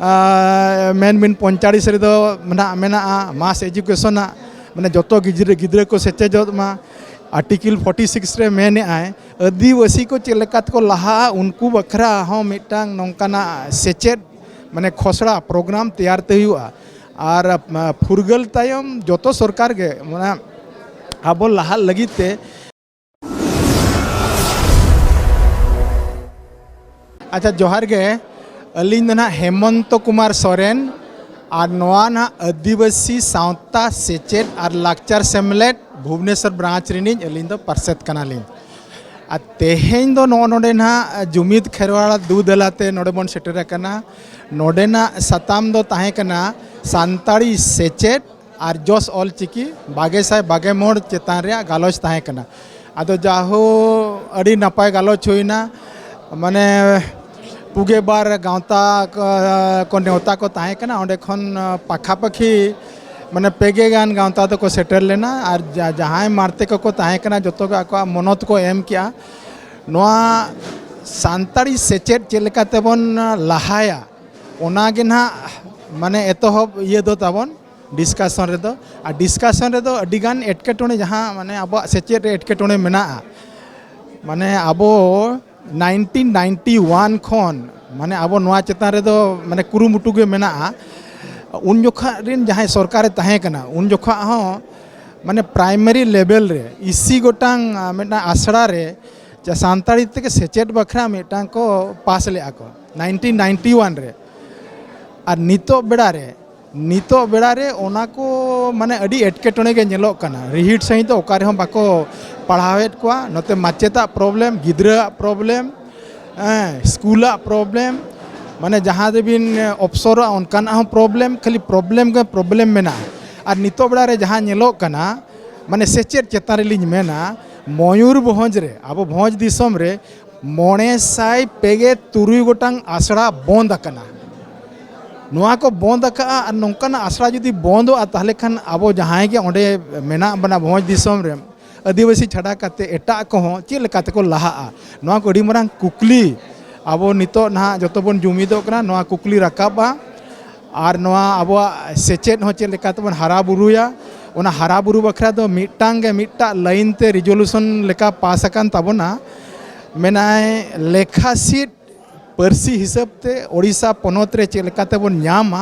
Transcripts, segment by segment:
Main 45 रेदो मेना मास education माने जतो गिद्रे को सेचेजोमा आर्टिकल 46 रे मेने आए आदिवासी को चेलकात को लहा उनको बखरा हो मिटांग नौकाना सेचेद माने खोसड़ा प्रोग्राम तैयार ते हुआ और फुरगल तायम जतो सरकार के माने अब लहा लगिते अच्छा जोहार गे अलिंग ना हेमंत कुमार सोरेन और नवा ना आदिवासी सावता सेचेद और लाक्चर सेमलेट भुवनेश्वर ब्रांच रिनिज अलिंग दो पार्षद कनालिंग आ तेहें दो नोडे ना जुमिद खेरवाड़ा दूदलाते नोडे बन सेटर कना नोडे ना सताम दो ताहे कना सांताड़ी सेचेद और जोस ऑल चिकी बागे साय बागे मोड़ चेतान रे गालोच ताहे कना आदो जाहो अड़ी नपाय गालोच हुईना माने पुगे बार गाँवता को नेवता को ताहे कना ओंडे खन पाखापाखी माने पेगे गान गाँवता तो को सेटर लेना और जहाँ मारते को ताहे कना जतो को मनोत को एम किया नोआ सांताड़ी सेचेद चेलका तेबन लहाया ओनागे ना माने एतहब ये दो ताबन डिस्कशन रे दो आ डिस्कशन रे दो अडिगान एटकेटोने जहाँ माने अब सेचेद एटकेटोने मेना माने अब 1991 खन माने अब नोआ चेतान रे दो माने कुरुमुटु गे मेना उन जोखा रिन जहाँ सरकार ताहे कना उन जोखा हो माने प्राइमरी लेवल रे इसी गोटांग मेना आसड़ा रे जा सांताड़ी ते सेचेद बखरा मेटांग को पास ले आको 1991 रे और नितो बेड़ा रे ओना को माने अडी एटकेटोने के नेलो कना रिहिट सही तो ओकारे हम बाको पढ़ावेत कोआ नते माचेता प्रॉब्लम गिद्रा प्रॉब्लम स्कूला प्रॉब्लम माने जहाँ देबिन अफसर उनकाना हम प्रॉब्लम खाली प्रॉब्लम मेना और नितो बेड़ा रे जहाँ नेलो कना माने सेचेद चेतान रे लिंज मेना मयूरभंज रे अब भंज दिसम रे 953 गोटांग आसड़ा बंद कना नोआ को बंद का और नौकाना आसड़ा जुदी बंदो ताहले खान अब जहाँ के ओंडे मेना बना भंज दिसम रे आदिवासी छाड़ा काते एटा को चेल काते को लहा नोआ को अडी मरांग कुकली अब नितो ना जतो बन जुमिदो कना नोआ कुकली रकाबा और नोआ अब सेचेद हो चेल काते बन हारा बुरुया ओना हारा बुरु बखरा दो मिट्टा लाइन ते रिजोल्यूशन लेका पास अकान ताबोना मेनाय लेखा सीट परसी हिसाब ते ओडिशा पनत रे चेल काते बन न्यामा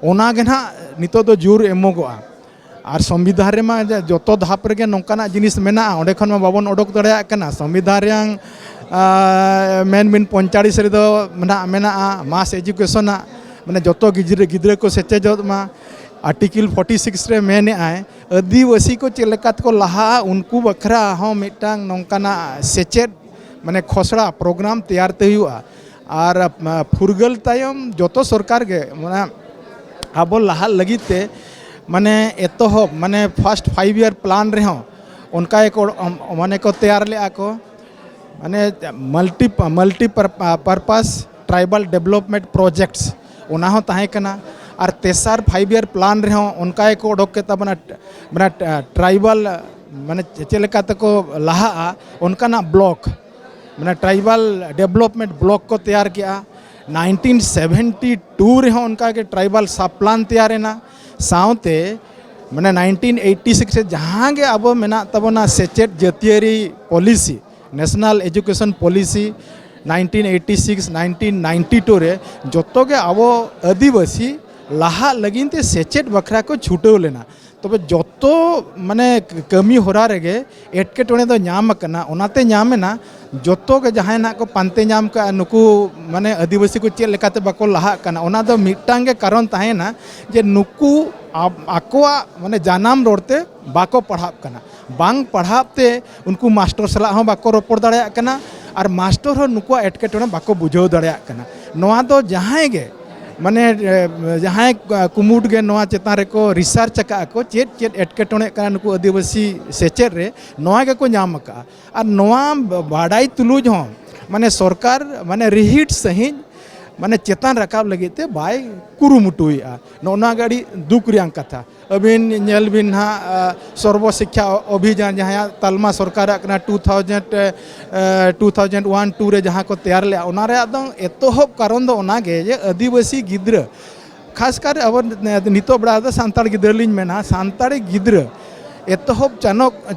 ओना गे ना नितो दो जोर एमोगोआ और संविधान रे मा जतो धाप रे नौकाना जिनिस मेना ओंडे खन मा बाबन ओडक दड़ाया कना संविधान रे मेन 45 रे दो मेना मास एजुकेशन माने जतो गिद्रे को सेचेजोमा आर्टिकल 46 रे मेने आए आदिवासी को चेलकात को लहा उनको बखरा हो मिटांग नौकाना सेचेद माने खोसड़ा प्रोग्राम तैयार ते हुआ और फुरगल तायम जतो सरकार के माने अब लहा लगिते माने एतहब माने फर्स्ट 5 ईयर प्लान रे हो उनका एक माने को तैयार ले आको माने multi purpose tribal development projects ओना हो ताहे कना और तेसार 5 ईयर प्लान रे हो उनका एक ओडक के बना ट्राइबल माने चेलका तको लहा उनका ब्लॉक माने ट्राइबल डेवलपमेंट ब्लॉक को तैयार किया 1972 रे हो उनका के ट्राइबल सब प्लान तैयार ना सावते माने 1986 से जहाँ के अब मेना तबना सेचेद जातीय पॉलिसी नेशनल एजुकेशन पॉलिसी 1986 1992 रे जतो के अब आदिवासी लहा लगिन ते सेचेद बखरा को छूटो लेना तबे जतो माने कमी होरा रेगे एटकेटोने दो नाम कना ओनाते नामेना जतो के जहाँ ना को पानते नाम का नुकु माने आदिवासी को चेल लेकाते बाको लहा कना ओना दो मिटांग के कारण ताहेना जे नुकु आकोआ माने जानाम रोडते बाको पढ़ाब कना बांग पढ़ाबते उनको मास्टर सला हो बाको रोपड़ दाड़या कना और मास्टर हो नुकुआ एटकेटोने बाको बुझाव दाड़या कना नोआ दो जहाँ गे माने जहाँ कुमुट गे नोआ चेतान रे को रिसर्च का को चेद एटकेटोने का नुकु आदिवासी सेचेद रे नोआ गे को नाम का और नोआ बाडाई तुलुज हो माने सरकार माने रिहिट सही माने चेतान रकाब लगते बाय कुरुमुटुआ नोना गाड़ी दुख रियां कथा अबिन नेल बिन हा सर्वशिक्षा अभियान जहाँ तालमा सरकार 2001-2 रे जहाँ को तैयार ले एतोहब कारण दो ओनागे जे आदिवासी गिद्र खासकर अब नितो बड़ा सानताड़ गिद्र लिंग मेना सानताड़ी गिद्र एतोहब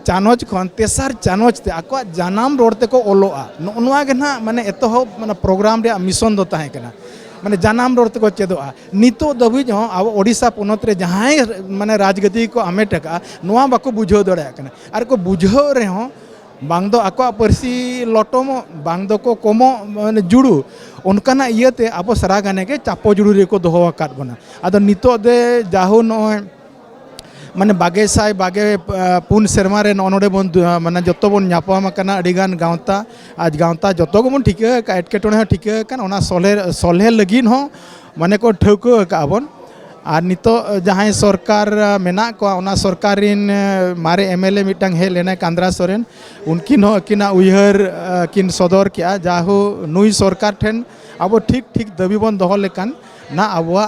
चानोच खन तेसार चानोच ते आको जानाम रोड ते को ओलोआ नोआ गे ना माने एतोहब माने प्रोग्राम रे मिशन दो ताहे कना माने जानाम रोड ते को चेदोआ नितो दबिज हो अब ओडिशा पोनत रे जहां माने राजगति को आमेट का नोआ बाको बुझो दड़े कना आर को बुझो रे हो बांग दो आको परसी लटोमो बांग दो को कोमो माने जुड़ू उनकाना इयते अब सारा गाने के चापो जुड़ू रे को दोहो आकाद बना आदो नितो दे जाहु नो माने बागे साय बागे पुन सेरमा रे नोडे बन माने जतो बन न्यापाम कना अडिगान गावता आज गावता जतो को बन ठिके का एटकेटोने हो ठिके कन ओना सोले लगिन हो माने को ठौको का बन आर नितो जहां सरकार मेना को ओना सरकारिन मारे एमएलए मिटांग हे लेना कांद्रा सोरेन उनकिन हो किना उयहर किन सदर किया जाहु नुई सरकार ठेन अब ठीक ठीक दाबी बन दोहो लेकान ना अबवा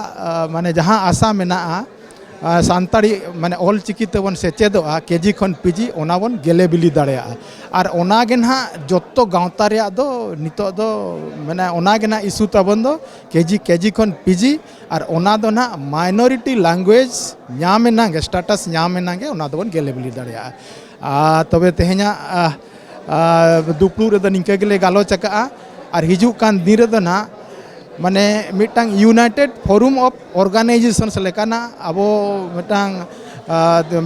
माने जहां आशा मेना सानताड़ी माने ऑल चिकी तबन सेचेदोआ केजी खन पीजी ओना बन गेले बिली दाड़ेया आर ओना गे ना जत्तो गावता रे दो नितो दो माने ओना गे ना इशू तबन दो केजी खन पीजी आर ओना दो ना माइनॉरिटी लैंग्वेज न्यामे नागे स्टेटस न्यामे नागे ओना दो बन गेले बिली दाड़ेया तबे तेहेना दुपलू रे दो निंके गेले गालोच का आर हिजू कान दिन रे दो ना माने मिटांग यूनाइटेड फोरम ऑफ ऑर्गेनाइजेशंस लेकाना अब मिटांग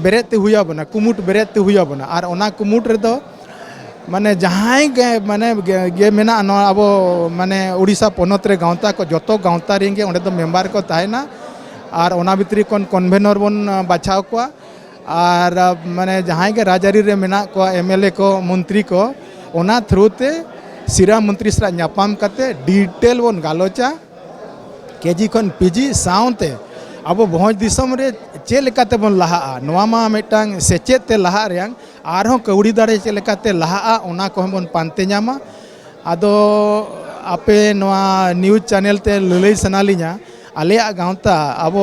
बेरेते हुआ बना कुमुट बेरेते हुआ बना आर ओना कुमुट रे दो माने जहां गे माने गे मेना अब माने उड़ीसा पोनत रे गावता को जतो गावता रेंगे ओंडे दो मेंबर को ताहेना आर ओना भितरी कोन कन्वेनर बन बाछाव को आर माने जहां गे राजारी रे मेना को एमएलए को मंत्री को ओना थ्रू ते सिरा मंत्री सरा न्यापाम करते डिटेल बन गालोचा केजी खन पीजी साउते अब भोज दिसम रे चे लेकाते बन लहा नोआ मा मिटांग सेचेत ते लहा रेंग आरहों कौड़ी दाड़े चे लेकाते लहा ओना को बन पानते न्यामा आदो आपे नोआ न्यूज चैनल ते ललई सनालिया आलिया गावता अब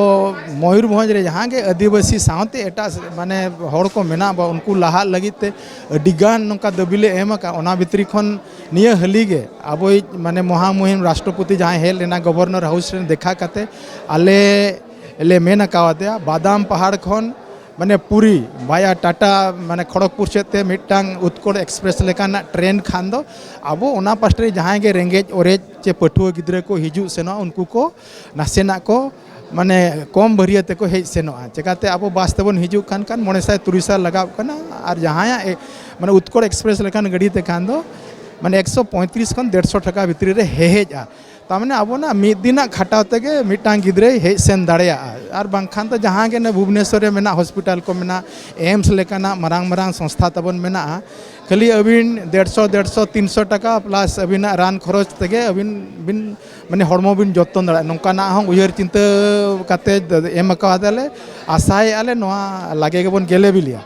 मयूरभंज रे जहां के आदिवासी साउते एटा माने हड़ को मेना बा उनको लहा लगिते अडिगान नोका दबिले एम का ओना भितरी खन निया हली गे अब माने महामुहिम राष्ट्रपति जहां हेल लेना गवर्नर हाउस रे देखा काते आले ले मेना कावते बादाम पहाड़ खन माने पूरी भाया टाटा माने खड़गपुर सेते मिटांग उत्कल एक्सप्रेस लेकाना ट्रेन खान दो अब ओना पास्टे जहां के रेंगेज ओरेज चे पठुआ गिद्रे को हिजू सेनो उनको को नासेना को माने कम भरियते को हेज सेनो चेकाते अब बास तेबन हिजू खान खान 900 लगाव कना और जहां माने उत्कल एक्सप्रेस लेकान गाड़ी ते खान दो माने 135 खन 150 टका भितरी रे हेजा तामने अब ना मिद दिन खाटाव तेगे मिटांग गिद्रे हेज सेन दाड़ेया और बांखान तो जहां के भुवनेश्वर रे मेना हॉस्पिटल को मेना एम्स लेकाना मरांग मरांग संस्था तबन मेना खाली अबिन 150-300 टका प्लस अबिन रान खरच तेगे अबिन बिन माने हड़मो बिन जतन दाड़ा नोकाना हं उयहर चिंता काते एम कावादेले आशाय आले नोआ लागे गेबन गेले बिलिया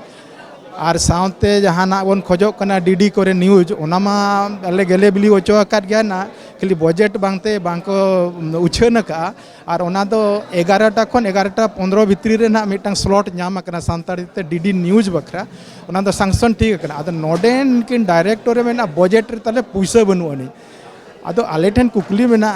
और साउते जहाना बन खोजोग कना डीडी करे न्यूज ओनामा आले गेले बिली ओचो आकाद गया ना खाली बजेट बांगते बांको उछन का और ओना दो 11टा खन 11टा 15 भितरी रे ना मिटांग स्लॉट न्याम कना सानताड़ी ते डीडी न्यूज बखरा ओना दो सैंक्शन ठीक कना आदो नोडेन किन डायरेक्टर मेना बजेट रे ताले पैसा बनु अनि आदो आले ठेन कुकली मेना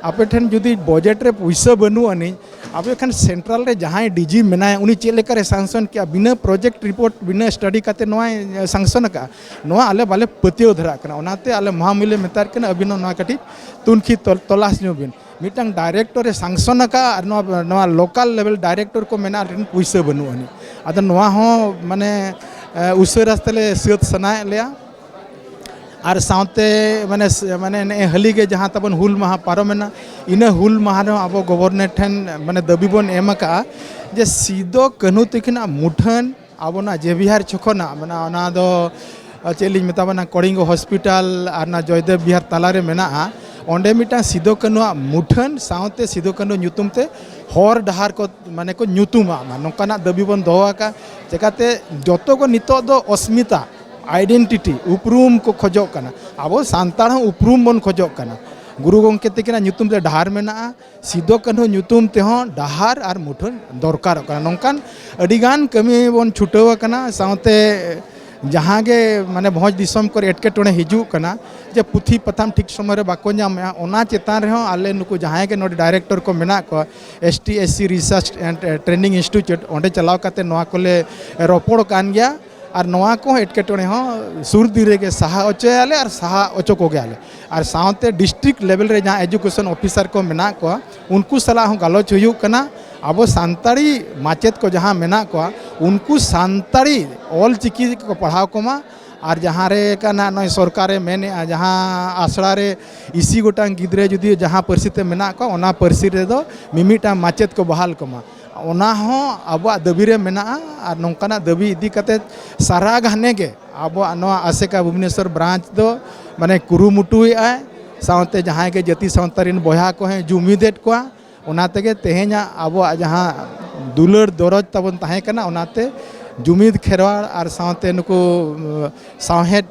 आपे ठेन जुदी बजेट रे पैसा बनु अनि अब एखान सेंट्रल रे जहां डीजी मेना उनी चे लेका रे सैंक्शन किया बिना प्रोजेक्ट रिपोर्ट बिना स्टडी काते नोआ सैंक्शन का नोआ आले बाले पतियो धरा कना ओनाते आले महामिले मेतार कना अबिनो नोआ कटी तुनखी तलाश नो बिन मिटांग डायरेक्टर रे सैंक्शन का नोआ लोकल लेवल डायरेक्टर को मेना रे पैसा बनु अनि आदो नोआ हो माने उसरास्तले सियत सनाय लेया और साउते माने माने हली के जहाँ तबन हुल माहा पारोमेना इना हुल माहा अब गवर्नर ठेन माने दाबी बन एम का जे सीधो कन्हू तकिना मुठन अब ना जेबिहार छखना माने ओना दो चेलिज मेताबना कड़िंग हॉस्पिटल और ना जयदेव बिहार तालारे मेना ओंडे मिटा सीधो कन्हू मुठन साउते सीधो कन्हू ᱧᱩᱛᱩᱢ ते हर डहार को माने को ᱧᱩᱛᱩᱢᱟ नोकाना दाबी बन दोहा का चेकाते जतो को नितो दो अस्मिता आइडेंटिटी उपरूम को खोजोग कना अब सानताड़ उपरूम बन खोजोग कना गुरु गोंके तकिना nyutum te डहार मेना सिदो कान्हू nyutum तेहों डहार और मुठन दरकार नौकान अडिगान कमी बन छुटाव कना साउते जहाँ के माने भोज दिसम को एटकेटोणे हिजू कना जे पुथी पथाम ठीक समय रे बाको नामा ओना चेतान रे आले नुकु जहाँ के नोडे डायरेक्टर को मेना को STSC research and training institute ओंडे चलाव काते नोआ कोले रोपड़ कान गया और नोआ को एटकेटोणे हो सुर धीरे के सहा ओचोयाले और सहा ओचो को गयाले और साउते डिस्ट्रिक्ट लेवल रे जहाँ एजुकेशन ऑफिसर को मेना को उनको सलाह हो गालोच हुयू कना अब सानताड़ी माचेत को जहाँ मेना को उनको सानताड़ी ऑल चिकी को पढ़ाव कोमा और जहाँ रे कना नय सरकारे मेने जहाँ आसड़ा रे इसी गोटांग गिद्रे जुदी जहाँ परसिते मेना को ओना परसि रे दो मिमिटा माचेत को बहाल कोमा ओना हो अब दाबी रे मेना और नौकाना दाबी इदी कते सारा घाने के अब आसेका भुवनेश्वर ब्रांच दो माने कुरुमुटुए आए साउते जहाँ के जाति सावतारिन बया को हैं जुमिदेट को ओनाते तेहेना अब जहाँ दुलर दरज तबन तहें कना ओनाते जुमिद खेरवाड़ और साउते नुकु साहेद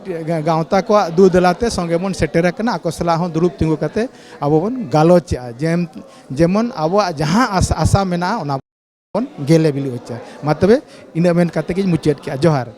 गाँवता को दू दलाते संगे बन सेटेर कना आको सला हो दुरुब तिंगु कते अब बन गालोचा जेमन अब जहाँ आशा मेना ओना बन गेले बिली होचा मा तबे इना मेन कते के मुचाद के जोहार।